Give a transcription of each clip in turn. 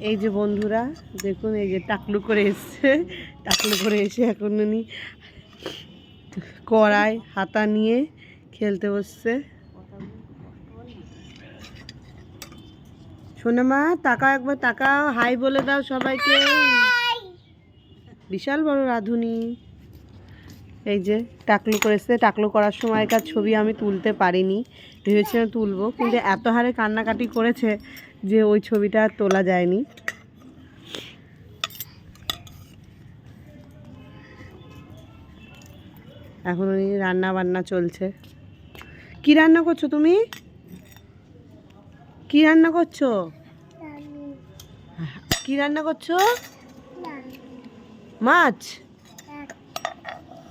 এই যে বন্ধুরা দেখুন, এই যে টাকলু করে এসছে, টাকলু করে এসে এখন উনি কড়াই হাতা নিয়ে খেলতে বসছে। শোনো মা, তাকাও একবার, তাকাও, হাই বলে দাও সবাইকে। বিশাল বড় রাঁধুনি। এই যে টাকলু করেছে, টাকলু করার সময়কার ছবি আমি তুলতে পারিনি, ভেবেছিলাম তুলবো, কিন্তু এত হারে কান্নাকাটি করেছে যে ওই ছবিটা আর তোলা যায়নি। এখন উনি রান্না বান্না চলছে। কি রান্না করছো তুমি? কি রান্না করছো? কি রান্না করছো? মাছ।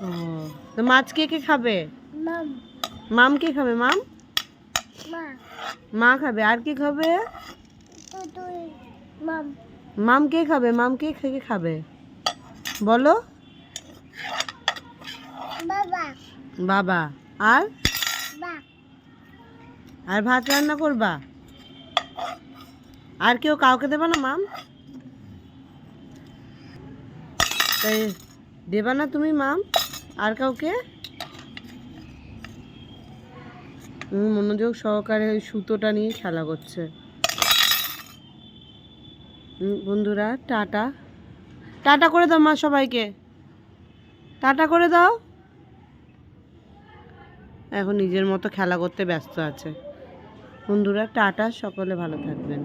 ও, তো মাছ কে কে খাবে? মাম কে খাবে? মাম মা খাবে, আর কে খাবে? মাম কে খাবে? মাম কে কে খাবে বলো? বাবা। আর আর ভাত রান্না করবা? আর কেউ কাউকে দেবা না মাম? তাই দেবা না তুমি মাম আর কাউকে? মনোযোগ সহকারে ওই সুতোটা নিয়ে খেলা করছে। বন্ধুরা টাটা, টাটা করে দাও মা সবাইকে, টাটা করে দাও। এখন নিজের মতো খেলা করতে ব্যস্ত আছে। বন্ধুরা টাটা, সকলে ভালো থাকবেন।